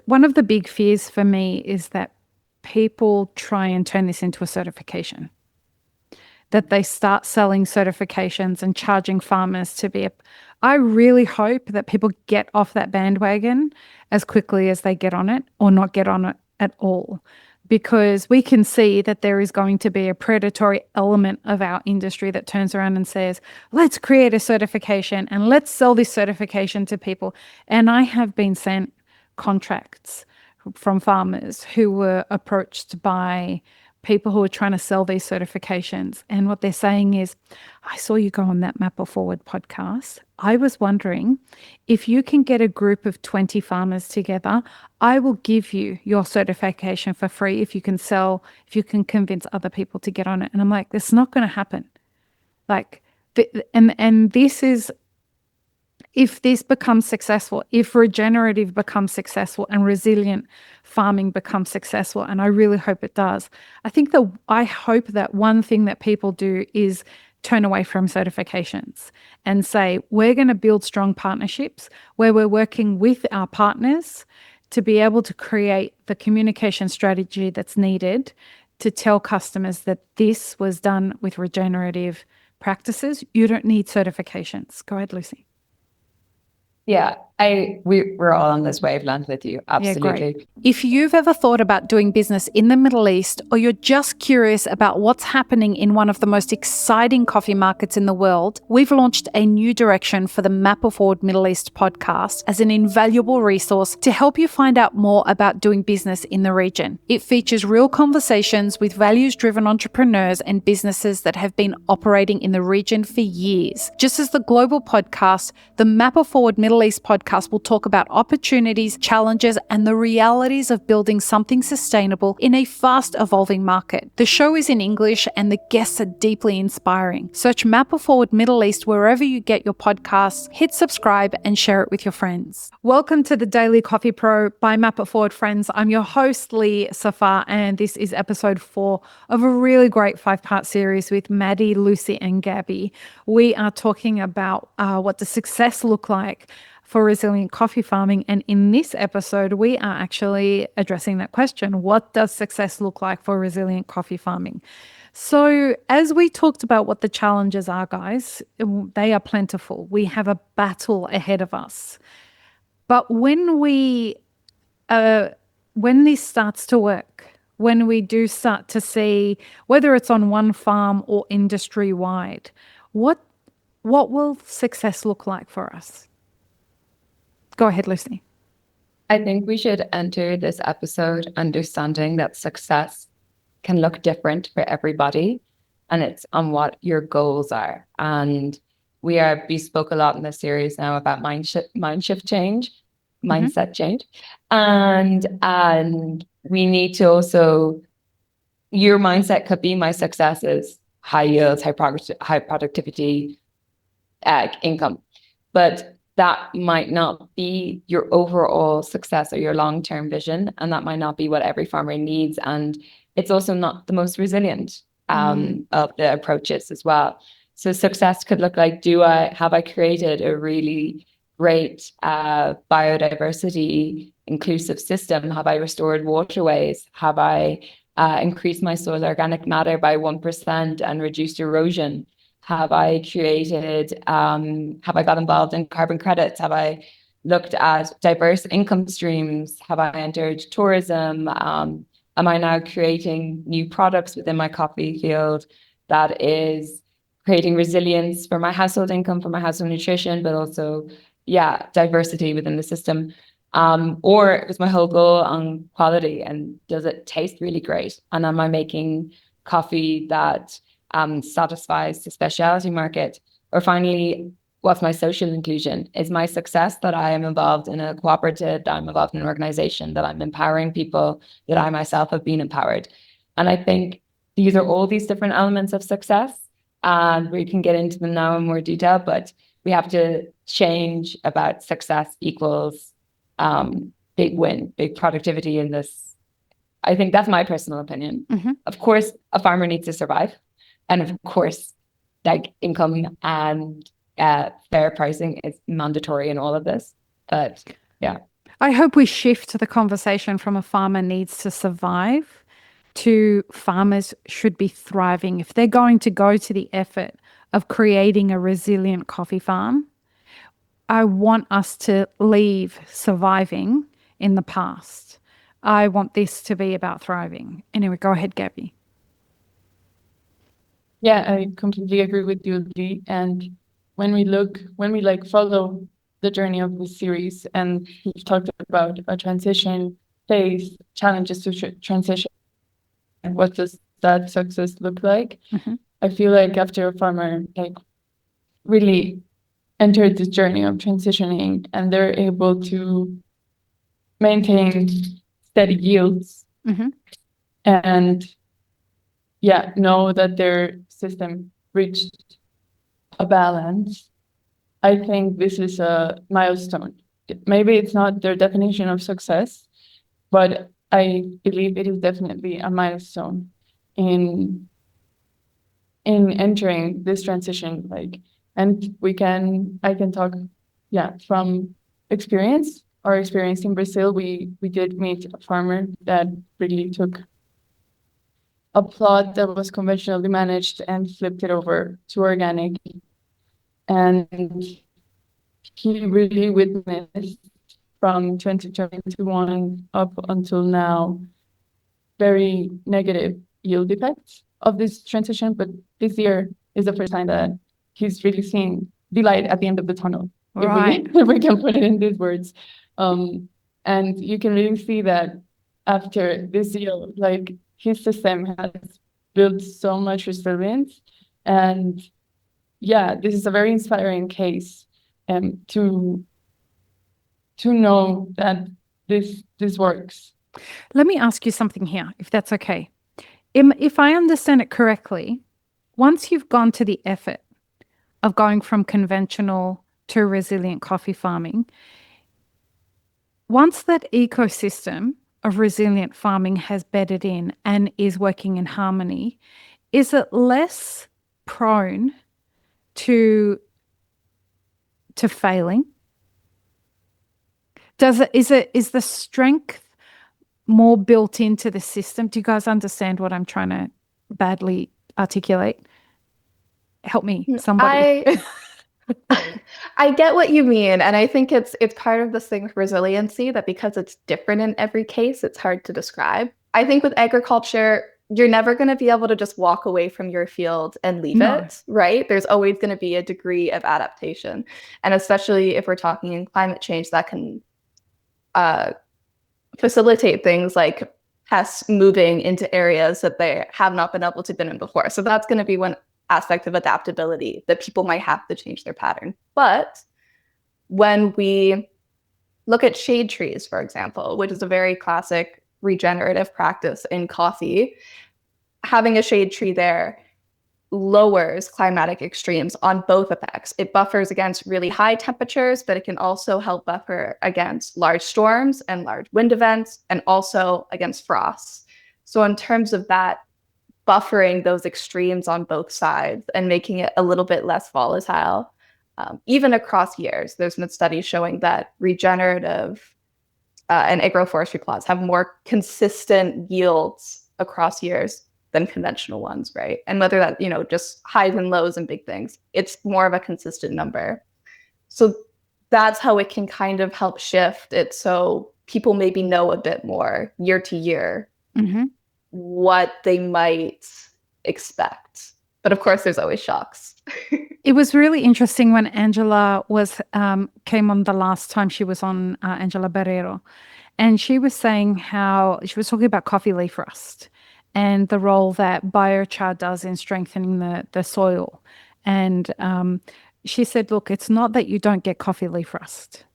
one of the big fears for me is that people try and turn this into a certification, that they start selling certifications and charging farmers to be I really hope that people get off that bandwagon as quickly as they get on it, or not get on it at all, because we can see that there is going to be a predatory element of our industry that turns around and says, let's create a certification and let's sell this certification to people. And I have been sent contracts from farmers who were approached by people who are trying to sell these certifications. And what they're saying is, I saw you go on that Map It Forward podcast. I was wondering if you can get a group of 20 farmers together, I will give you your certification for free if you can convince other people to get on it. And I'm like, this is not going to happen. Like, and this is, if this becomes successful, if regenerative becomes successful and resilient farming becomes successful, and I really hope it does, I hope that one thing that people do is turn away from certifications and say, we're going to build strong partnerships where we're working with our partners to be able to create the communication strategy that's needed to tell customers that this was done with regenerative practices. You don't need certifications. Go ahead, Lucie. Yeah, we're all on this wavelength with you. Absolutely. Yeah, great. If you've ever thought about doing business in the Middle East, or you're just curious about what's happening in one of the most exciting coffee markets in the world, we've launched a new direction for the Map It Forward Middle East podcast as an invaluable resource to help you find out more about doing business in the region. It features real conversations with values-driven entrepreneurs and businesses that have been operating in the region for years. Just as the global podcast, the Map It Forward Middle East podcast will talk about opportunities, challenges, and the realities of building something sustainable in a fast evolving market. The show is in English and the guests are deeply inspiring. Search Map It Forward Middle East wherever you get your podcasts, hit subscribe and share it with your friends. Welcome to the Daily Coffee Pro by Map It Forward, friends. I'm your host, Lee Safar, and this is episode 4 of a really great 5-part series with Maddie, Lucie, and Gabi. We are talking about what does success look like for resilient coffee farming. And in this episode, we are actually addressing that question. What does success look like for resilient coffee farming? So as we talked about what the challenges are, guys, they are plentiful. We have a battle ahead of us. But when this starts to work, when we do start to see, whether it's on one farm or industry-wide, what will success look like for us? Go ahead, Lucie. I think we should enter this episode understanding that success can look different for everybody, and it's on what your goals are. And we spoke a lot in this series now about mindset change, and we need to also, your mindset could be, my success is high yields, high productivity, income, but that might not be your overall success or your long-term vision, and that might not be what every farmer needs. And it's also not the most resilient of the approaches as well. So success could look like, have I created a really great biodiversity inclusive system? Have I restored waterways? Have I increased my soil organic matter by 1% and reduced erosion? Have I got involved in carbon credits? Have I looked at diverse income streams? Have I entered tourism? Am I now creating new products within my coffee field that is creating resilience for my household income, for my household nutrition, but also, diversity within the system? Or is my whole goal on quality, and does it taste really great? And am I making coffee that satisfies the specialty market? Or finally, what's my social inclusion? Is my success that I am involved in a cooperative, that I'm involved in an organization, that I'm empowering people, that I myself have been empowered? And I think these are all these different elements of success, and we can get into them now in more detail, but we have to change about success equals big win, big productivity in this. I think that's my personal opinion. Mm-hmm. Of course, a farmer needs to survive. And of course, like, income and fair pricing is mandatory in all of this. But yeah. I hope we shift the conversation from a farmer needs to survive to farmers should be thriving. If they're going to go to the effort of creating a resilient coffee farm, I want us to leave surviving in the past. I want this to be about thriving. Anyway, go ahead, Gabi. Yeah, I completely agree with you, Lee. And when we follow the journey of this series, and we've talked about a transition phase, challenges to transition, and what does that success look like? Mm-hmm. I feel like after a farmer really entered this journey of transitioning, and they're able to maintain steady yields, Mm-hmm. and know that their system reached a balance. I think this is a milestone. Maybe it's not their definition of success, but I believe it is definitely a milestone in entering this transition. And I can talk, from experience. Our experience in Brazil, we did meet a farmer that really took a plot that was conventionally managed and flipped it over to organic. And he really witnessed from 2021 up until now very negative yield effects of this transition. But this year is the first time that he's really seen the light at the end of the tunnel, Right. if we can put it in these words. And you can really see that after this year, his system has built so much resilience. And this is a very inspiring case to know that this works. Let me ask you something here, if that's okay. If I understand it correctly, once you've gone to the effort of going from conventional to resilient coffee farming, once that ecosystem of resilient farming has bedded in and is working in harmony, is it less prone to failing? Is the strength more built into the system? Do you guys understand what I'm trying to badly articulate? Help me, somebody. I get what you mean, and I think it's part of this thing with resiliency that because it's different in every case, it's hard to describe. I think with agriculture, you're never going to be able to just walk away from your field and leave it, right? There's always going to be a degree of adaptation, and especially if we're talking in climate change, that can facilitate things like pests moving into areas that they have not been able to be in before. So that's going to be one aspect of adaptability that people might have to change their pattern. But when we look at shade trees, for example, which is a very classic regenerative practice in coffee, having a shade tree there lowers climatic extremes on both effects. It buffers against really high temperatures, but it can also help buffer against large storms and large wind events, and also against frosts. So in terms of that, buffering those extremes on both sides and making it a little bit less volatile, even across years. There's been studies showing that regenerative and agroforestry plots have more consistent yields across years than conventional ones, right? And whether that, just highs and lows and big things, it's more of a consistent number. So that's how it can kind of help shift it so people maybe know a bit more year to year what they might expect. But of course, there's always shocks. It was really interesting when Angela came on the last time she was on, Angela Barrero, and she was saying how she was talking about coffee leaf rust and the role that biochar does in strengthening the soil. And she said, look, it's not that you don't get coffee leaf rust.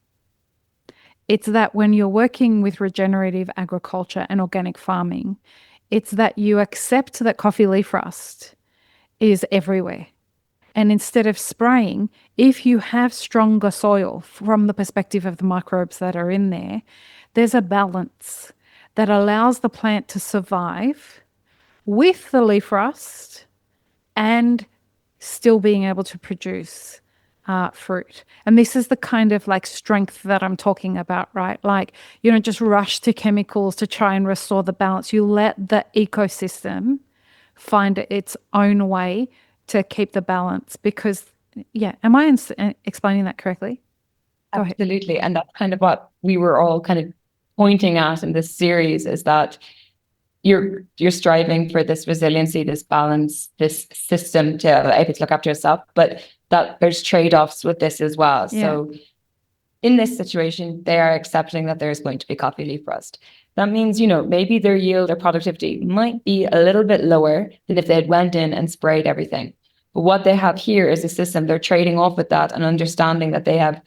It's that when you're working with regenerative agriculture and organic farming, it's that you accept that coffee leaf rust is everywhere. And instead of spraying, if you have stronger soil from the perspective of the microbes that are in there, there's a balance that allows the plant to survive with the leaf rust and still being able to produce fruit. And this is the kind of like strength that I'm talking about, right? Like you don't just rush to chemicals to try and restore the balance. You let the ecosystem find its own way to keep the balance. Because, yeah, am I explaining that correctly? Go ahead. Absolutely. And that's kind of what we were all kind of pointing at in this series, is that you're striving for this resiliency, this balance, this system to able to look after yourself, but that there's trade-offs with this as well. Yeah. So in this situation, they are accepting that there's going to be coffee leaf rust. That means, maybe their yield or productivity might be a little bit lower than if they had went in and sprayed everything. But what they have here is a system. They're trading off with that and understanding that they have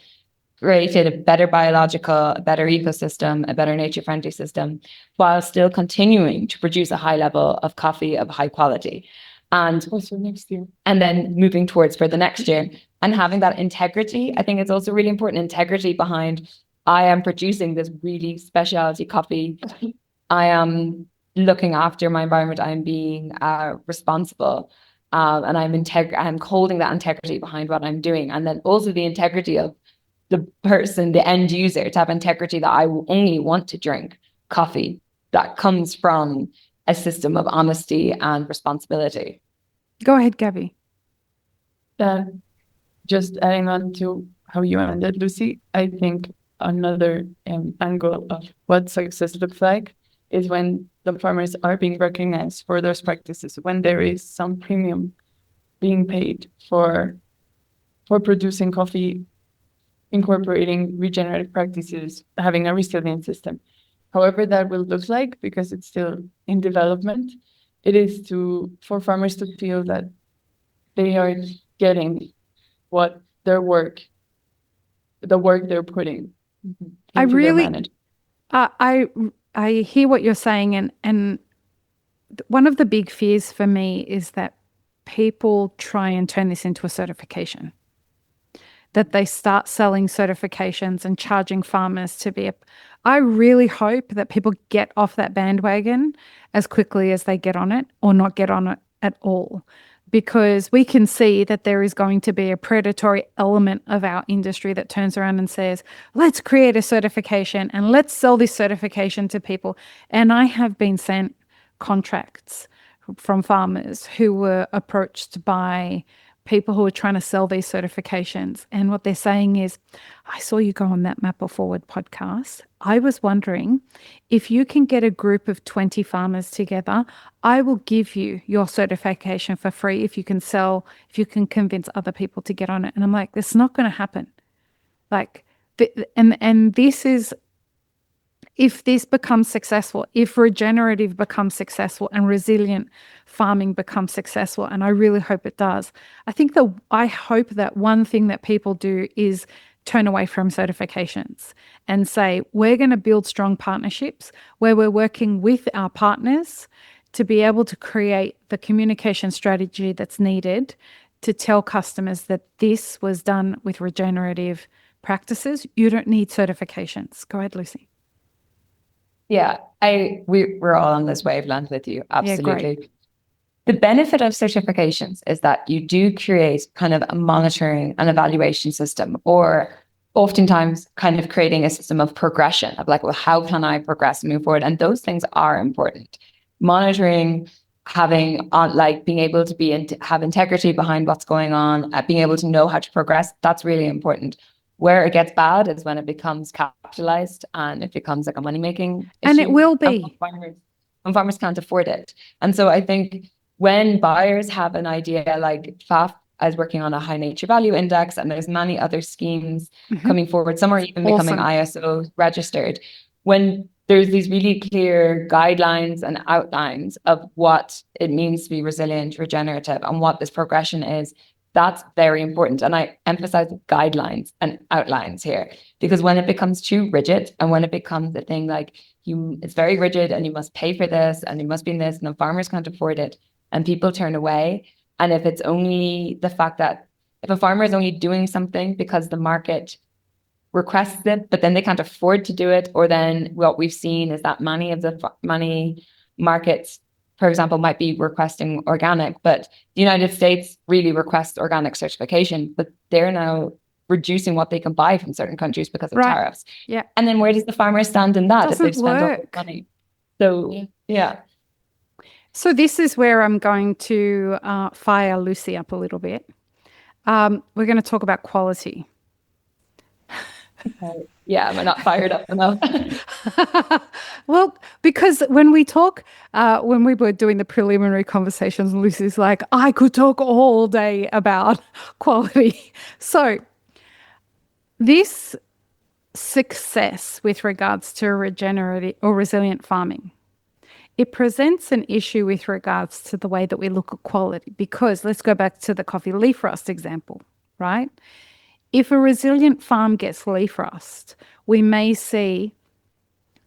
created a better biological, a better ecosystem, a better nature-friendly system, while still continuing to produce a high level of coffee of high quality. And also next year. And then moving towards for the next year and having that integrity. I think it's also really important, integrity behind, I am producing this really specialty coffee. I am looking after my environment. I'm being responsible. And I'm holding that integrity behind what I'm doing. And then also the integrity of the person, the end user, to have integrity that I only want to drink coffee that comes from a system of honesty and responsibility. Go ahead, Gabi. Just adding on to how you ended, Lucie, I think another angle of what success looks like is when the farmers are being recognized for those practices, when there is some premium being paid for producing coffee, incorporating regenerative practices, having a resilient system. However that will look like, because it's still in development, it is for farmers to feel that they are getting what the work they're putting into their management. I hear what you're saying, and one of the big fears for me is that people try and turn this into a certification. That they start selling certifications and charging farmers to be I really hope that people get off that bandwagon as quickly as they get on it, or not get on it at all, because we can see that there is going to be a predatory element of our industry that turns around and says, let's create a certification and let's sell this certification to people. And I have been sent contracts from farmers who were approached by people who are trying to sell these certifications. And what they're saying is, I saw you go on that Map It Forward podcast. I was wondering if you can get a group of 20 farmers together, I will give you your certification for free if you can convince other people to get on it. And I'm like, that's not going to happen. Like, and this is, if this becomes successful, if regenerative becomes successful and resilient farming becomes successful, and I really hope it does, I hope that one thing that people do is turn away from certifications and say, we're going to build strong partnerships where we're working with our partners to be able to create the communication strategy that's needed to tell customers that this was done with regenerative practices. You don't need certifications. Go ahead, Lucie. Yeah, we're all on this wavelength with you. Absolutely. Yeah, the benefit of certifications is that you do create kind of a monitoring and evaluation system, or oftentimes kind of creating a system of progression of like, well, how can I progress and move forward? And those things are important. Monitoring, having being able to have integrity behind what's going on, being able to know how to progress, that's really important. Where it gets bad is when it becomes capitalized and it becomes like a money-making issue. And it will be. When farmers can't afford it. And so I think when buyers have an idea, like FAF is working on a high nature value index, and there's many other schemes coming forward, some are even becoming ISO registered. When there's these really clear guidelines and outlines of what it means to be resilient, regenerative, and what this progression is, that's very important. And I emphasize guidelines and outlines here, because when it becomes too rigid and when it becomes a thing like it's very rigid and you must pay for this and you must be in this and the farmers can't afford it and people turn away. And if it's only the fact that if a farmer is only doing something because the market requests it, but then they can't afford to do it, or then what we've seen is that many markets for example, might be requesting organic, but the United States really requests organic certification, but they're now reducing what they can buy from certain countries because of tariffs. Yeah. And then where does the farmer stand in that if they've spent all the money? So, yeah. So this is where I'm going to fire Lucie up a little bit. We're going to talk about quality. Yeah, am I not fired up enough? Well, because when we talk, when we were doing the preliminary conversations, Lucie's like, I could talk all day about quality. So this success with regards to regenerative or resilient farming, it presents an issue with regards to the way that we look at quality, because let's go back to the coffee leaf rust example, right? If a resilient farm gets leaf rust, we may see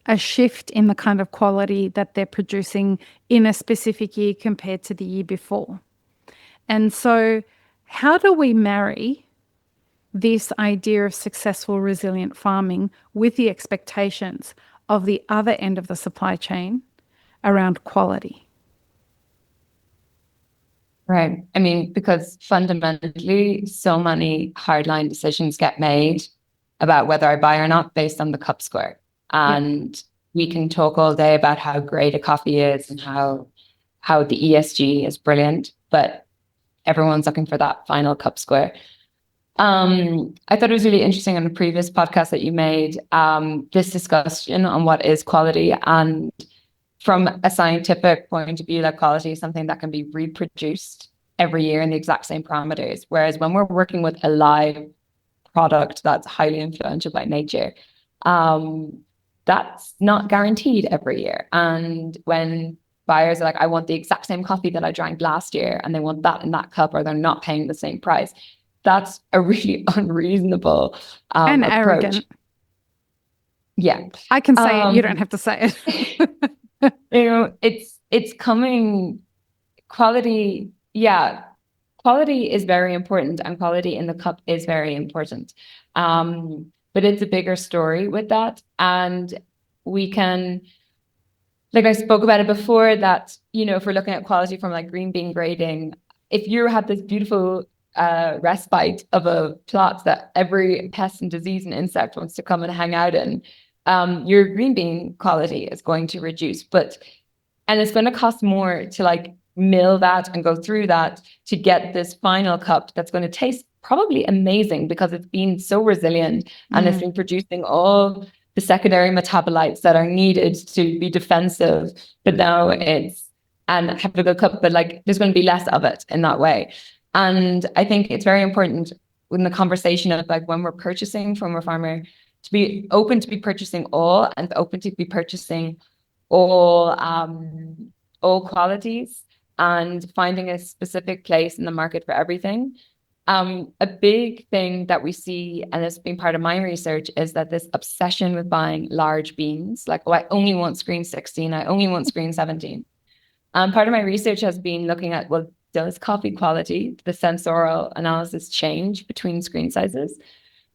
a shift in the kind of quality that they're producing in a specific year compared to the year before. And so how do we marry this idea of successful resilient farming with the expectations of the other end of the supply chain around quality? Right. I mean, because fundamentally, so many hardline decisions get made about whether I buy or not based on the cup score. And we can talk all day about how great a coffee is and how the ESG is brilliant, but everyone's looking for that final cup score. I thought it was really interesting on the previous podcast that you made, this discussion on what is quality. And from a scientific point of view, like quality is something that can be reproduced every year in the exact same parameters. Whereas when we're working with a live product that's highly influential by nature, that's not guaranteed every year. And when buyers are like, I want the exact same coffee that I drank last year, and they want that in that cup, or they're not paying the same price, that's a really unreasonable and approach. arrogant. Yeah. I can say it, you don't have to say it. You know, it's coming. Quality, yeah, quality is very important, and quality in the cup is very important. But it's a bigger story with that. And we can, like I spoke about it before, that, you know, if we're looking at quality from like green bean grading, if you had this beautiful respite of a plot that every pest and disease and insect wants to come and hang out in, your green bean quality is going to reduce. And it's going to cost more to like mill that and go through that to get this final cup that's going to taste probably amazing because it's been so resilient and it's been producing all the secondary metabolites that are needed to be defensive. But now and have a good cup, but like there's going to be less of it in that way. And I think it's very important in the conversation of like when we're purchasing from a farmer to be open to be purchasing all, and open to be purchasing all qualities, and finding a specific place in the market for everything. A big thing that we see, and it's been part of my research, is that this obsession with buying large beans, like, oh, I only want screen 16, I only want screen 17. Part of my research has been looking at, well, does coffee quality, the sensorial analysis, change between screen sizes?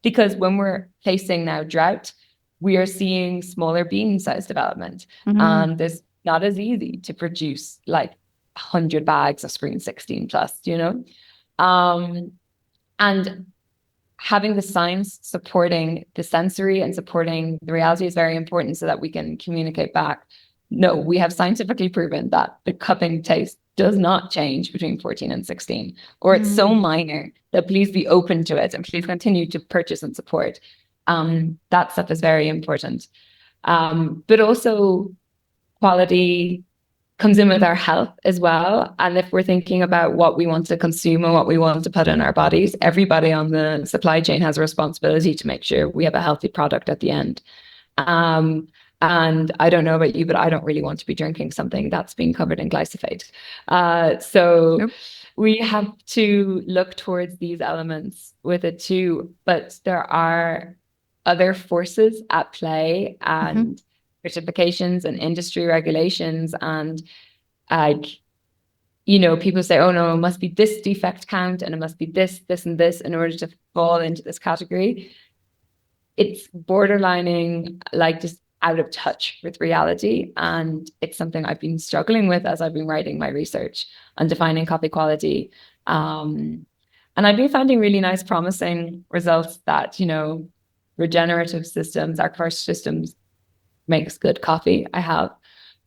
Because when we're facing now drought, we are seeing smaller bean size development. And it's not as easy to produce like 100 bags of screen 16 plus, you know? And having the science supporting the sensory and supporting the reality is very important, so that we can communicate back. No, we have scientifically proven that the cupping taste does not change between 14 and 16, or it's so minor that please be open to it and please continue to purchase and support. That stuff is very important. But also quality comes in with our health as well. And if we're thinking about what we want to consume and what we want to put in our bodies, everybody on the supply chain has a responsibility to make sure we have a healthy product at the end. And I don't know about you, but I don't really want to be drinking something that's been covered in glyphosate. So we have to look towards these elements with it too. But there are other forces at play, and certifications and industry regulations, and like, you know, people say, oh no, it must be this defect count and it must be this, this, and this in order to fall into this category. It's borderlining like just out of touch with reality. And it's something I've been struggling with as I've been writing my research on defining coffee quality. And I've been finding really nice, promising results that, regenerative systems, agroforestry systems makes good coffee.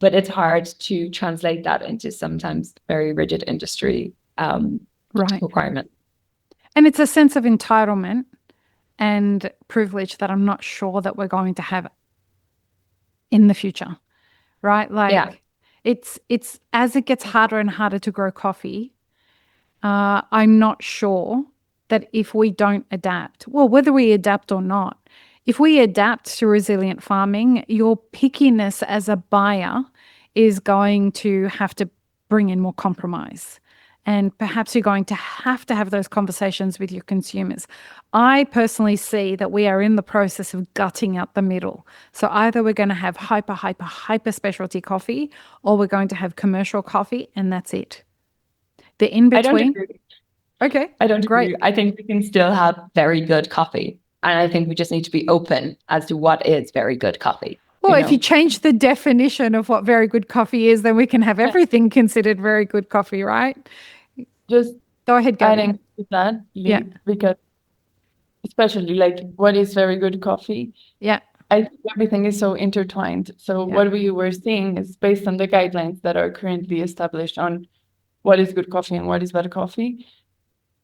But it's hard to translate that into sometimes very rigid industry requirement. And it's a sense of entitlement and privilege that I'm not sure that we're going to have in the future, right? Like it's as it gets harder and harder to grow coffee, I'm not sure that if we don't adapt, well, whether we adapt or not, if we adapt to resilient farming, your pickiness as a buyer is going to have to bring in more compromise. And perhaps you're going to have those conversations with your consumers. I personally see that we are in the process of gutting out the middle. So either we're going to have hyper specialty coffee, or we're going to have commercial coffee, and that's it. The in between. I don't agree. Okay. I don't agree. I think we can still have very good coffee. And I think we just need to be open as to what is very good coffee. Well, if you change the definition of what very good coffee is, then we can have everything considered very good coffee, right? Just go ahead, Gabi. Adding to that, because especially like what is very good coffee? Yeah. I think everything is so intertwined. So what we were seeing is based on the guidelines that are currently established on what is good coffee and what is bad coffee.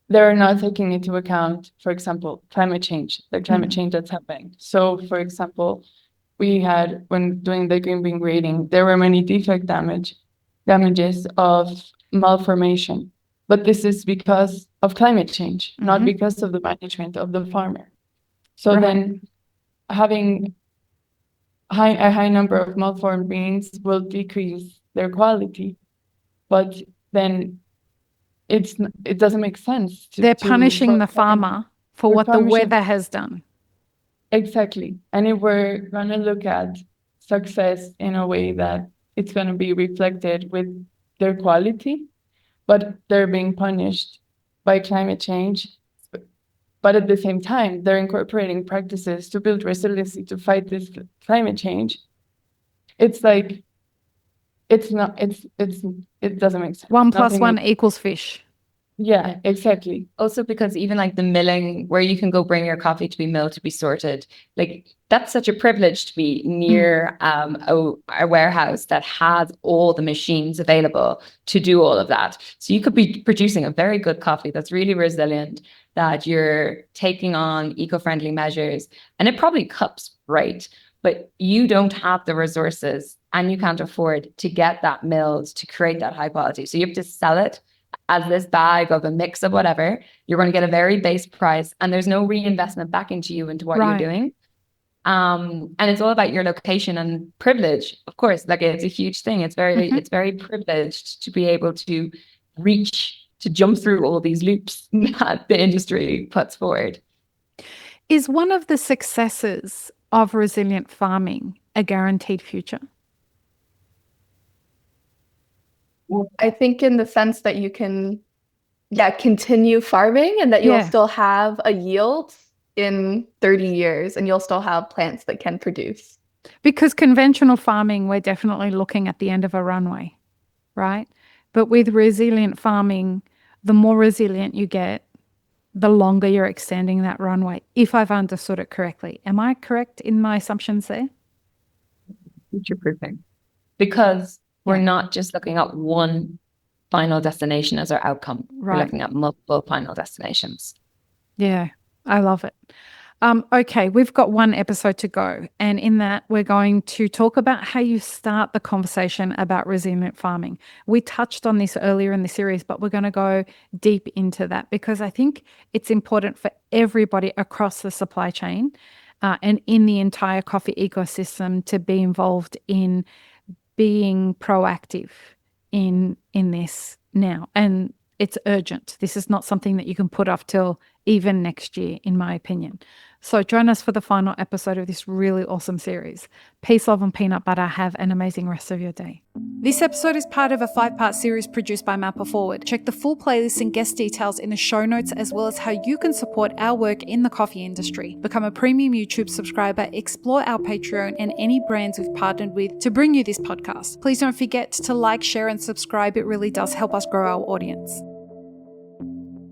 They're not taking into account, for example, climate change, the climate change that's happening. So, for example, we had, when doing the green bean grading, there were many defect damages of malformation. But this is because of climate change, not because of the management of the farmer. So then having a high number of malformed beans will decrease their quality. But then it doesn't make sense. They're punishing the farmer for what the weather has done. Exactly. And if we're going to look at success in a way that it's going to be reflected with their quality, but they're being punished by climate change, but at the same time, they're incorporating practices to build resiliency to fight this climate change. It's like, it doesn't make sense. 1 + 1 = fish. Yeah, exactly. Also because even like the milling, where you can go bring your coffee to be milled, to be sorted, like that's such a privilege to be near a warehouse that has all the machines available to do all of that. So you could be producing a very good coffee that's really resilient, that you're taking on eco-friendly measures, and it probably cups right, but you don't have the resources and you can't afford to get that milled to create that high quality. So you have to sell it as this bag of a mix of whatever. You're going to get a very base price, and there's no reinvestment back into you into what you're doing. And it's all about your location and privilege, of course. Like, it's a huge thing. It's very privileged to be able to jump through all these loops that the industry puts forward. Is one of the successes of resilient farming a guaranteed future? I think in the sense that you can, continue farming, and that you'll still have a yield in 30 years, and you'll still have plants that can produce. Because conventional farming, we're definitely looking at the end of a runway, right? But with resilient farming, the more resilient you get, the longer you're extending that runway, if I've understood it correctly. Am I correct in my assumptions there? Future-proofing. Because we're not just looking at one final destination as our outcome. We're looking at multiple final destinations. Yeah, I love it. Okay, we've got one episode to go. And in that, we're going to talk about how you start the conversation about resilient farming. We touched on this earlier in the series, but we're going to go deep into that, because I think it's important for everybody across the supply chain and in the entire coffee ecosystem to be involved in being proactive in this now. And it's urgent. This is not something that you can put off till even next year, in my opinion. So join us for the final episode of this really awesome series. Peace, love, and peanut butter. Have an amazing rest of your day. This episode is part of a 5-part series produced by Mapper Forward. Check the full playlist and guest details in the show notes, as well as how you can support our work in the coffee industry. Become a premium YouTube subscriber, explore our Patreon and any brands we've partnered with to bring you this podcast. Please don't forget to like, share, and subscribe. It really does help us grow our audience.